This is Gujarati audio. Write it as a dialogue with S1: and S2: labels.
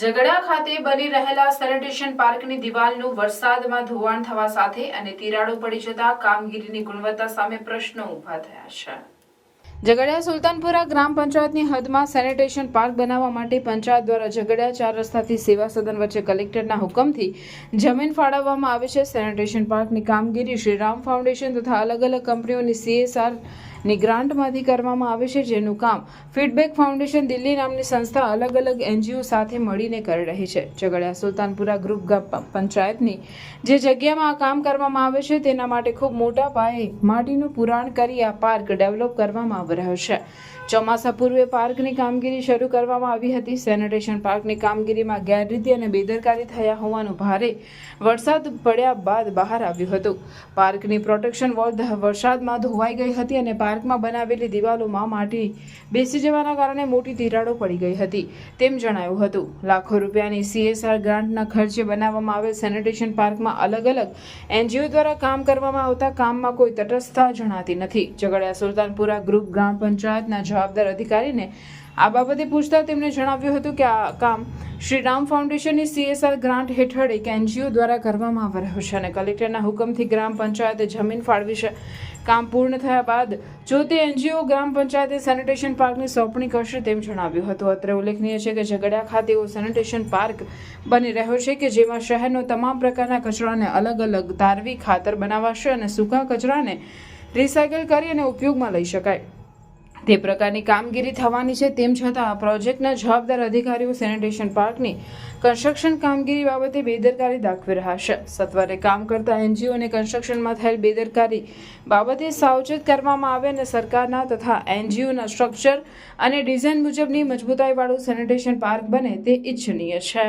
S1: ઝઘડા ખાતે બની રહેલા સેનિટેશન પાર્કની દિવાલનું વરસાદમાં ધોવાણ થવા સાથે અને તિરાડો પડી જતા કામગીરીની ગુણવત્તા સામે પ્રશ્નો ઊભા થયા છે। ઝઘડિયા સુલતાનપુરા ગ્રામ પંચાયતની હદમાં સેનિટેશન પાર્ક બનાવવા માટે પંચાયત દ્વારા ઝઘડિયા 4 રસ્તાથી સેવા સદન વચ્ચે કલેક્ટરના હુકમથી જમીન ફાળવવામાં આવે છે। સેનિટેશન પાર્કની કામગીરી શ્રી રામ ફાઉન્ડેશન તથા અલગ અલગ કંપનીઓની CSR ની ગ્રાન્ટમાંથી કરવામાં આવે છે, જેનું કામ ફીડબેક ફાઉન્ડેશન દિલ્હી નામની સંસ્થા અલગ અલગ NGO સાથે મળીને કરી રહી છે। ઝઘડિયા સુલતાનપુરા ગ્રુપ પંચાયતની જે જગ્યામાં આ કામ કરવામાં આવે છે તેના માટે ખૂબ મોટા પાયે માટીનું પુરાણ કરી આ પાર્ક ડેવલપ કરવામાં આવી રહ્યો છે। ચોમાસા પૂર્વે પાર્કની કામગીરી શરૂ કરવામાં આવી હતી। સેનિટેશન પાર્કની કામગીરીમાં ગેરરીતિ અને બેદરકારી થયા હોવાનું ભારે વરસાદ પડ્યા બાદ બહાર આવ્યું હતું। પાર્કની પ્રોટેક્શન વોલ વરસાદમાં ધોવાઈ ગઈ હતી અને પાર્કમાં બનાવેલી દિવાલોમાં માટી બેસી જવાના કારણે મોટી તિરાડો પડી ગઈ હતી તેમ જણાયું હતું। લાખો રૂપિયાની CSR ગ્રાન્ટના ખર્ચે બનાવવામાં આવેલ સેનિટેશન પાર્કમાં અલગ અલગ NGO દ્વારા કામ કરવામાં આવતા કામમાં કોઈ તટસ્થતા જણાતી નથી। ઝઘડિયા સુલતાનપુરા ગ્રુપ ગ્રામ પંચાયતના જવાબદાર અધિકારીને આ બાબતે પૂછતા તેમણે જણાવ્યું હતું કે આ કામ શ્રી રામ ફાઉન્ડેશનની CSR ગ્રાન્ટ હેઠળ એક NGO દ્વારા કરવામાં આવી રહ્યું છે અને કલેક્ટરના હુકમથી ગ્રામ પંચાયતે જમીન ફાળવી છે। કામ પૂર્ણ થયા બાદ જો તે NGO ગ્રામ પંચાયતે સેનિટેશન પાર્કની સોંપણી કરશે તેમ જણાવ્યું હતું। અત્રે ઉલ્લેખનીય છે કે ઝઘડિયા ખાતે એવો સેનિટેશન પાર્ક બની રહ્યો છે કે જેમાં શહેરનો તમામ પ્રકારના કચરાને અલગ અલગ તારવી ખાતર બનાવાશે અને સૂકા કચરાને રિસાયકલ કરી અને ઉપયોગમાં લઈ શકાય તે પ્રકારની કામગીરી થવાની છે। તેમ છતાં પ્રોજેક્ટના જવાબદાર અધિકારીઓ સેનિટેશન પાર્કની કન્સ્ટ્રક્શન કામગીરી બાબતે બેદરકારી દાખવી રહ્યા છે। સત્વરે કામ કરતા NGO અને કન્સ્ટ્રક્શનમાં થયેલ બેદરકારી બાબતે સાવચેત કરવામાં આવે અને સરકારના તથા NGOના સ્ટ્રક્ચર અને ડિઝાઇન મુજબની મજબૂતાઈવાળું સેનિટેશન પાર્ક બને તે ઇચ્છનીય છે।